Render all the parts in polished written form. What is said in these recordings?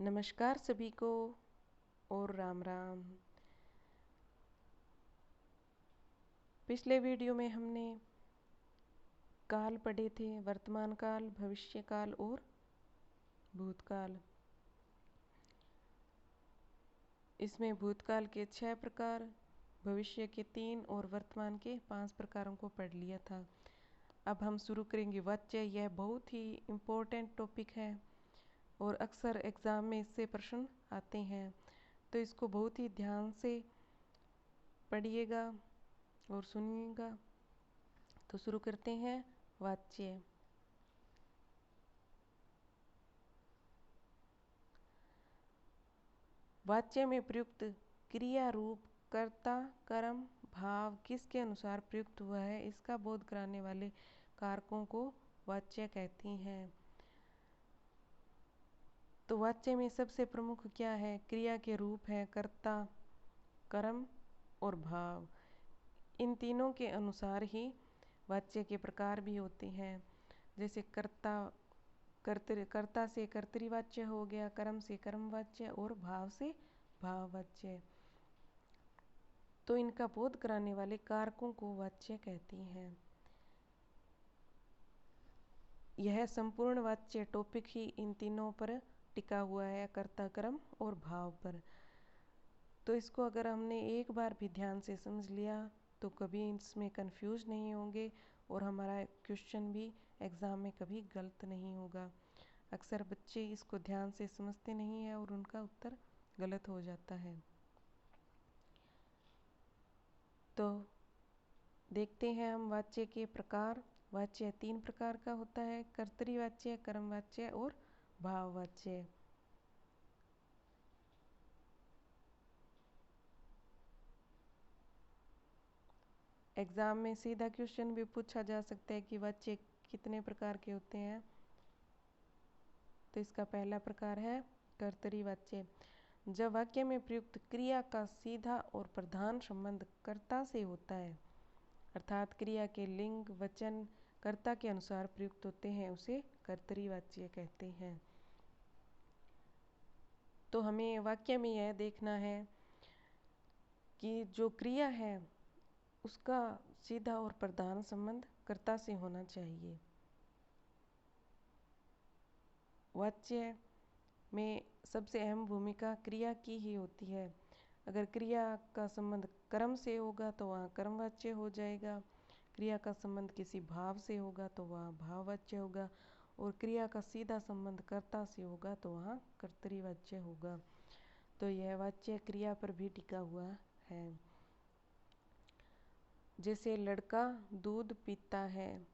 नमस्कार सभी को और राम राम। पिछले वीडियो में हमने काल पढ़े थे, वर्तमान काल, भविष्य काल और भूतकाल। इसमें भूतकाल के 6 प्रकार, भविष्य के 3 और वर्तमान के 5 प्रकारों को पढ़ लिया था। अब हम शुरू करेंगे वाच्य। यह बहुत ही इम्पोर्टेंट टॉपिक है और अक्सर एग्ज़ाम में इससे प्रश्न आते हैं, तो इसको बहुत ही ध्यान से पढ़िएगा और सुनिएगा। तो शुरू करते हैं वाच्य। वाच्य में प्रयुक्त क्रिया रूप कर्ता कर्म भाव किसके अनुसार प्रयुक्त हुआ है, इसका बोध कराने वाले कारकों को वाच्य कहती हैं। तो वाच्य में सबसे प्रमुख क्या है? क्रिया के रूप है कर्ता, कर्म और भाव। इन तीनों के अनुसार ही वाच्य के प्रकार भी होते हैं। जैसे कर्ता से कर्तृवाच्य हो गया, कर्म से कर्मवाच्य और भाव से भाववाच्य। तो इनका बोध कराने वाले कारकों को वाच्य कहती हैं। यह संपूर्ण वाच्य टॉपिक ही इन तीनों पर टिका हुआ है, कर्ता, कर्म और भाव पर। तो इसको अगर हमने एक बार भी ध्यान से समझ लिया तो कभी इसमें कंफ्यूज नहीं होंगे और हमारा क्वेश्चन भी एग्ज़ाम में कभी गलत नहीं होगा। अक्सर बच्चे इसको ध्यान से समझते नहीं हैं और उनका उत्तर गलत हो जाता है। तो देखते हैं हम वाच्य के प्रकार। वाच्य 3 प्रकार का होता है, कर्तृवाच्य, कर्मवाच्य और भाववाच्य। एग्जाम में सीधा क्वेश्चन भी पूछा जा सकता है कि वाच्य कितने प्रकार के होते हैं। तो इसका पहला प्रकार है कर्तृवाच्य। जब वाक्य में प्रयुक्त क्रिया का सीधा और प्रधान संबंध कर्ता से होता है, अर्थात क्रिया के लिंग वचन कर्ता के अनुसार प्रयुक्त होते हैं, उसे कर्तृवाच्य कहते हैं। तो हमें वाक्य में यह देखना है कि जो क्रिया है उसका सीधा और प्रधान संबंध कर्ता से होना चाहिए। वाच्य में सबसे अहम भूमिका क्रिया की ही होती है। अगर क्रिया का संबंध कर्म से होगा तो वहाँ कर्मवाच्य हो जाएगा, क्रिया का संबंध किसी भाव से होगा तो वहाँ भाववाच्य होगा, और क्रिया का सीधा संबंध कर्ता से होगा तो वहाँ कर्तृवाच्य होगा। तो यह वाच्य क्रिया पर भी टिका हुआ है। जैसे लड़का दूध पीता है,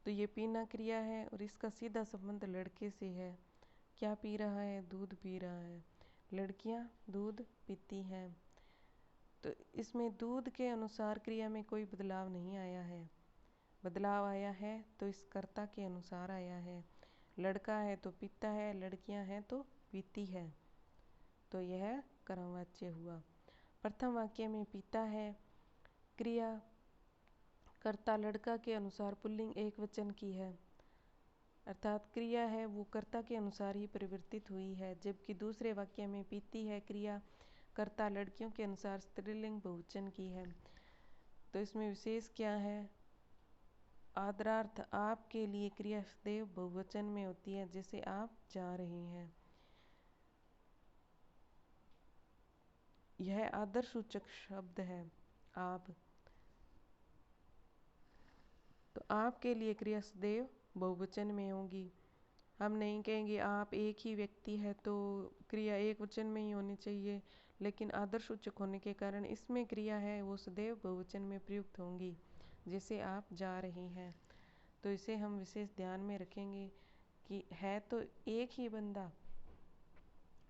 तो ये पीना क्रिया है और इसका सीधा संबंध लड़के से है। क्या पी रहा है? दूध पी रहा है। लड़कियां दूध पीती हैं। तो इसमें दूध के अनुसार क्रिया में कोई बदलाव नहीं आया है। बदलाव आया है तो इस कर्ता के अनुसार आया है। लड़का है तो पीता है, लड़कियां हैं तो पीती है। तो यह कर्मवाच्य हुआ। प्रथम वाक्य में पीता है, क्रिया कर्ता लड़का के अनुसार पुल्लिंग एक वचन की है, अर्थात क्रिया है वो कर्ता के अनुसार ही परिवर्तित हुई है। जबकि दूसरे वाक्य में पीती है क्रिया कर्ता लड़कियों के अनुसार स्त्रीलिंग बहुवचन की है। तो इसमें विशेष क्या है? आदरार्थ आपके लिए क्रिया सदैव बहुवचन में होती है, जैसे आप जा रहे हैं। यह आदरसूचक शब्द है आप। तो आपके लिए क्रिया सदैव बहुवचन में होगी। हम नहीं कहेंगे आप एक ही व्यक्ति है तो क्रिया एक वचन में ही होनी चाहिए, लेकिन आदर्शसूचक होने के कारण इसमें क्रिया है वो सदैव बहुवचन में प्रयुक्त होंगी, जैसे आप जा रही हैं। तो इसे हम विशेष ध्यान में रखेंगे कि है तो एक ही बंदा,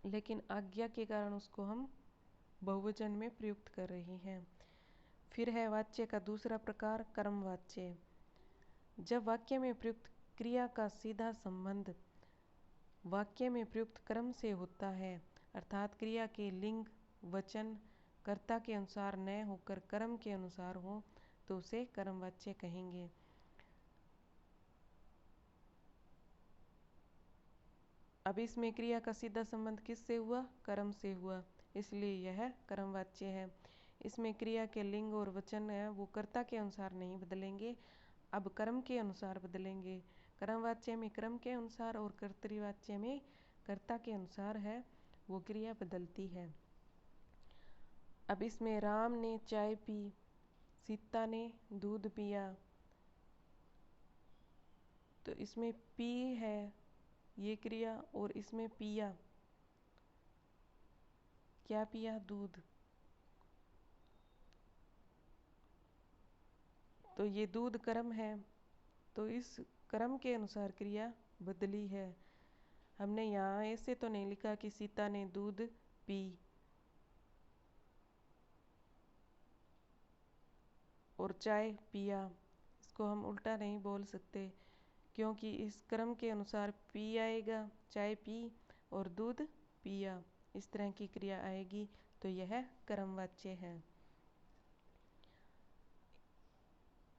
लेकिन आज्ञा के कारण उसको हम बहुवचन में प्रयुक्त कर रहे हैं। फिर है वाच्य का दूसरा प्रकार कर्मवाच्य। जब वाक्य में प्रयुक्त क्रिया का सीधा संबंध वाक्य में प्रयुक्त कर्म से होता है, अर्थात क्रिया के लिंग वचन कर्ता के अनुसार न होकर कर्म के अनुसार हो, तो उसे कर्मवाच्य कहेंगे। अब इसमें क्रिया का सीधा संबंध किससे हुआ? कर्म से हुआ, इसलिए यह कर्मवाच्य है। इसमें क्रिया के लिंग और वचन है वो कर्ता के अनुसार नहीं बदलेंगे, अब कर्म के अनुसार बदलेंगे। कर्मवाच्य में कर्म के अनुसार और कर्तृवाच्य में कर्ता के अनुसार है वो क्रिया बदलती है। अब इसमें राम ने चाय पी, सीता ने दूध पिया, तो इसमें पी है ये क्रिया और इसमें पिया, क्या पिया? दूध। तो ये दूध कर्म है, तो इस कर्म के अनुसार क्रिया बदली है। हमने यहाँ ऐसे तो नहीं लिखा कि सीता ने दूध पी और चाय पिया, इसको हम उल्टा नहीं बोल सकते, क्योंकि इस क्रम के अनुसार पी आएगा, चाय पी और दूध पिया, इस तरह की क्रिया आएगी, तो यह कर्मवाच्य है।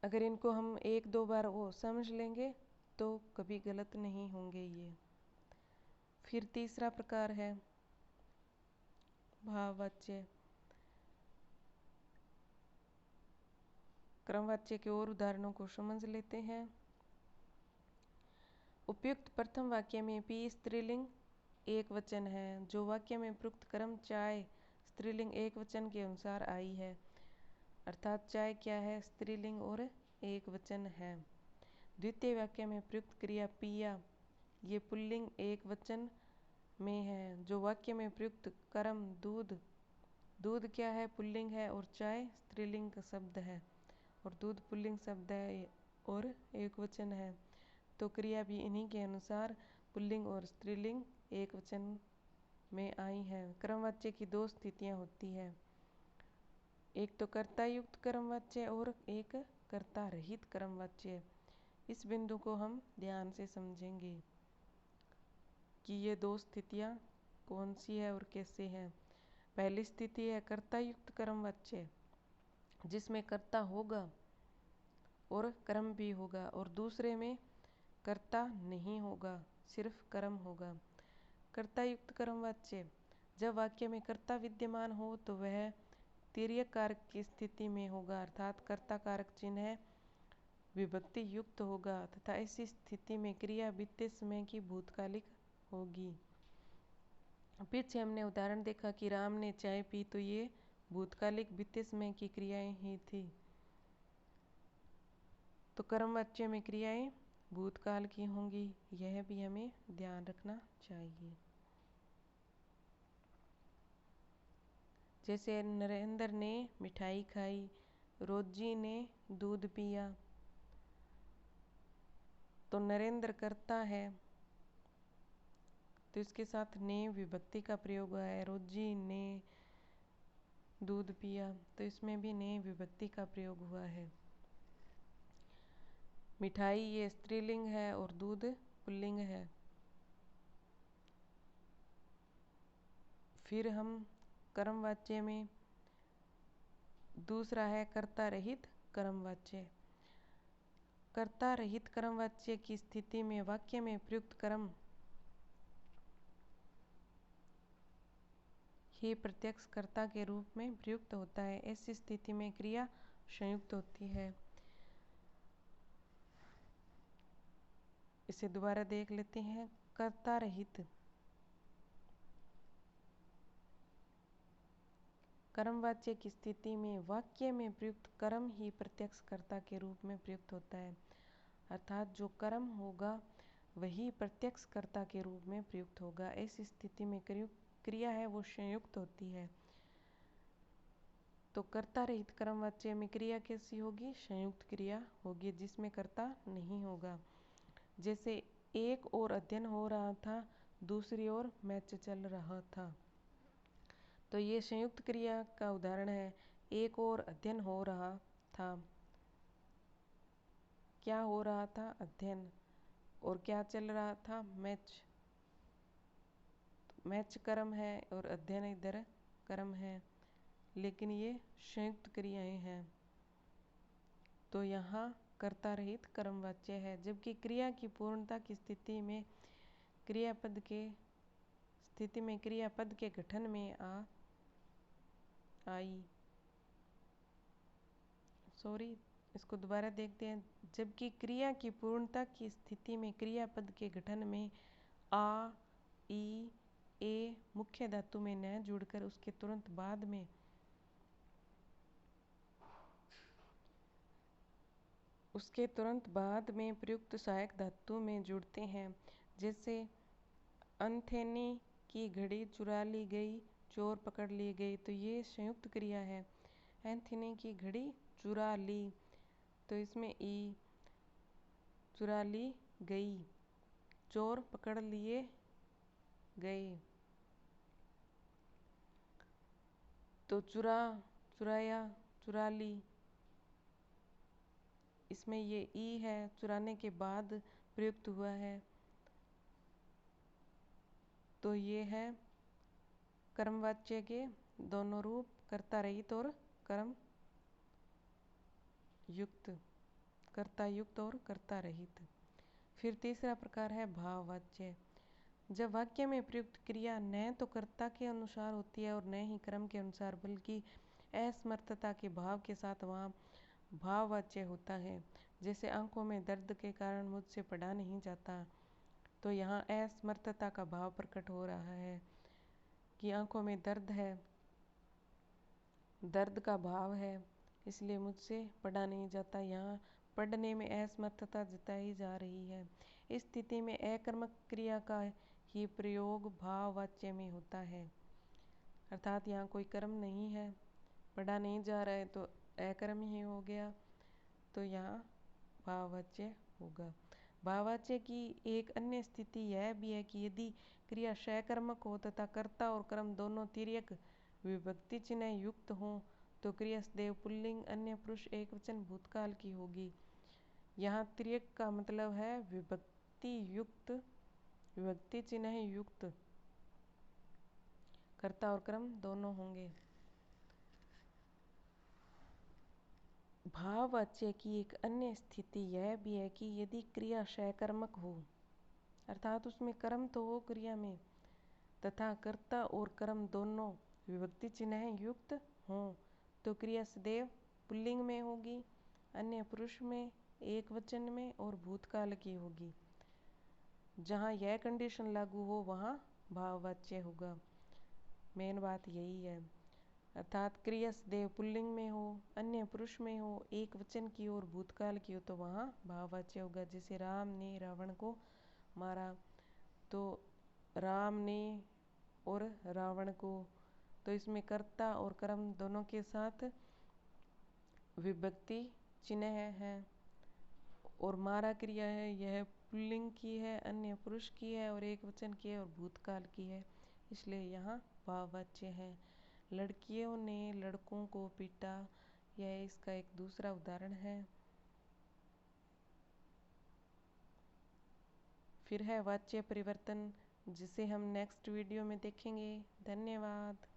अगर इनको हम एक दो बार वो समझ लेंगे तो कभी गलत नहीं होंगे ये। फिर तीसरा प्रकार है भाववाच्य। क्रमवाच्य के और उदाहरणों को समझ लेते हैं। उपयुक्त प्रथम वाक्य में पी स्त्रीलिंग एक वचन है, जो वाक्य में प्रयुक्त कर्म चाय स्त्रीलिंग एक वचन के अनुसार आई है, अर्थात चाय क्या है? स्त्रीलिंग और एक वचन है। द्वितीय वाक्य में प्रयुक्त क्रिया पिया ये पुल्लिंग एक वचन में है, जो वाक्य में प्रयुक्त कर्म दूध दूध क्या है? पुल्लिंग है और चाय स्त्रीलिंग का शब्द है और दूध पुल्लिंग शब्द है और एक वचन है, तो क्रिया भी इन्हीं के अनुसार पुल्लिंग और स्त्रीलिंग एक वचन में आई है। क्रमवाच्य की दो स्थितियां होती है, एक तो कर्ता युक्त क्रमवाच्य और एक कर्ता रहित क्रमवाच्य। इस बिंदु को हम ध्यान से समझेंगे कि ये दो स्थितियां कौन सी है और कैसे है। पहली स्थिति है कर्ता युक्त क्रमवाच्य, जिसमें कर्ता होगा और कर्म भी होगा, और दूसरे में कर्ता नहीं होगा, सिर्फ कर्म होगा। कर्ता युक्त कर्मवाच्य, जब वाक्य में कर्ता विद्यमान हो तो वह तिर्यक कारक की स्थिति में होगा, अर्थात कर्ता कारक चिन्ह विभक्ति युक्त होगा, तथा ऐसी स्थिति में क्रिया बीते समय की भूतकालिक होगी। पीछे हमने उदाहरण देखा कि राम ने चाय पी, तो ये भूतकालिक बीते समय की क्रियाएं ही थी। तो कर्मवाच्य में क्रियाएं भूतकाल की होंगी, यह भी हमें ध्यान रखना चाहिए। जैसे नरेंद्र ने मिठाई खाई, रोजी ने दूध पिया, तो नरेंद्र करता है तो इसके साथ ने विभक्ति का प्रयोग हुआ है। रोजी ने दूध पिया, तो इसमें भी ने विभक्ति का प्रयोग हुआ है। मिठाई ये स्त्रीलिंग है और दूध पुल्लिंग है। फिर हम कर्मवाच्य में दूसरा है कर्ता रहित कर्मवाच्य। कर्ता रहित कर्मवाच्य की स्थिति में वाक्य में प्रयुक्त कर्म ही प्रत्यक्ष कर्ता के रूप में प्रयुक्त होता है। ऐसी स्थिति में क्रिया संयुक्त होती है। इसे दोबारा देख लेते हैं। कर्ता रहित कर्मवाच्य की स्थिति में वाक्य में प्रयुक्त कर्म ही प्रत्यक्ष कर्ता के रूप में प्रयुक्त होता है, अर्थात जो कर्म होगा वही प्रत्यक्ष कर्ता के रूप में प्रयुक्त होगा। ऐसी स्थिति में क्रिया है वो संयुक्त होती है। तो कर्ता रहित कर्मवाच्य में क्रिया कैसी होगी? संयुक्त क्रिया होगी, जिसमें कर्ता नहीं होगा। जैसे एक और अध्ययन हो रहा था, दूसरी ओर मैच चल रहा था, तो ये संयुक्त क्रिया का उदाहरण है। एक और अध्ययन हो रहा था, क्या हो रहा था? अध्ययन। और क्या चल रहा था? मैच। मैच कर्म है और अध्ययन इधर कर्म है, लेकिन ये संयुक्त क्रियाएं हैं, तो यहाँ कर्ता रहित कर्मवाच्य है। जबकि क्रिया की पूर्णता की स्थिति में क्रियापद के स्थिति में क्रियापद के गठन में आई। इसको दोबारा देखते हैं। जबकि क्रिया की पूर्णता की स्थिति में क्रियापद के गठन में आ, ई, ए मुख्य धातु में न जुड़कर उसके तुरंत बाद में प्रयुक्त सहायक धातु में जुड़ते हैं। जैसे अंथेनी की घड़ी चुरा ली गई, चोर पकड़ लिए गए, तो ये संयुक्त क्रिया है। एंथनी की घड़ी चुरा ली, तो इसमें ई, चुरा ली गई, चोर पकड़ लिए गए, तो चुराया, चुरा ली, इसमें ये ई है, चुराने के बाद प्रयुक्त हुआ है, तो ये है कर्मवाच्य के दोनों रूप, कर्ता रहित और कर्म युक्त, कर्ता युक्त और कर्ता रहित। फिर तीसरा प्रकार है भाववाच्य। जब वाक्य में प्रयुक्त क्रिया न तो कर्ता के अनुसार होती है और न ही क्रम के अनुसार, बल्कि असमर्थता के भाव के साथ वहाँ भाववाच्य होता है। जैसे आंखों में दर्द के कारण मुझसे पढ़ा नहीं जाता, तो यहाँ असमर्थता का भाव प्रकट हो रहा है कि आंखों में दर्द है, दर्द का भाव है, इसलिए मुझसे पढ़ा नहीं जाता। यहाँ पढ़ने में असमर्थता जताई जा रही है। इस स्थिति में अकर्मक क्रिया का ही प्रयोग भाववाच्य में होता है, अर्थात यहाँ कोई कर्म नहीं है, पढ़ा नहीं जा रहा है, तो अकर्म ही हो गया, तो यहाँ भाववाच्य होगा। भाववाच्य की एक अन्य स्थिति यह भी है कि यदि क्रिया सकर्मक हो तथा कर्ता और कर्म दोनों तिर्यक विभक्ति चिन्ह युक्त हों, तो क्रिया सदैव पुल्लिंग, अन्य पुरुष, एकवचन, भूतकाल की होगी। यहाँ तिर्यक का मतलब है विभक्ति युक्त, विभक्ति चिन्ह युक्त, कर्ता और कर्म दोनों होंगे। भाववाच्य की एक अन्य स्थिति यह भी है कि यदि क्रिया सकर्मक हो, अर्थात उसमें कर्म तो हो क्रिया में, तथा कर्ता और कर्म दोनों विभक्ति चिन्ह युक्त हों, तो क्रिया सदैव पुल्लिंग में होगी, अन्य पुरुष में, एक वचन में और भूतकाल की होगी। जहाँ यह कंडीशन लागू हो वहाँ भाववाच्य होगा। मेन बात यही है, अर्थात क्रिया सदैव पुल्लिंग में हो, अन्य पुरुष में हो, एक वचन की और भूतकाल की हो, तो वहाँ भाववाच्य होगा। जैसे राम ने रावण को मारा, तो राम ने और रावण को, तो इसमें कर्ता और कर्म दोनों के साथ विभक्ति चिन्ह है, और मारा क्रिया है यह पुल्लिंग की है, अन्य पुरुष की है और एक वचन की है और भूतकाल की है, इसलिए यहाँ भाववाच्य है। लड़कियों ने लड़कों को पीटा, यह इसका एक दूसरा उदाहरण है। फिर है वाच्य परिवर्तन, जिसे हम नेक्स्ट वीडियो में देखेंगे। धन्यवाद।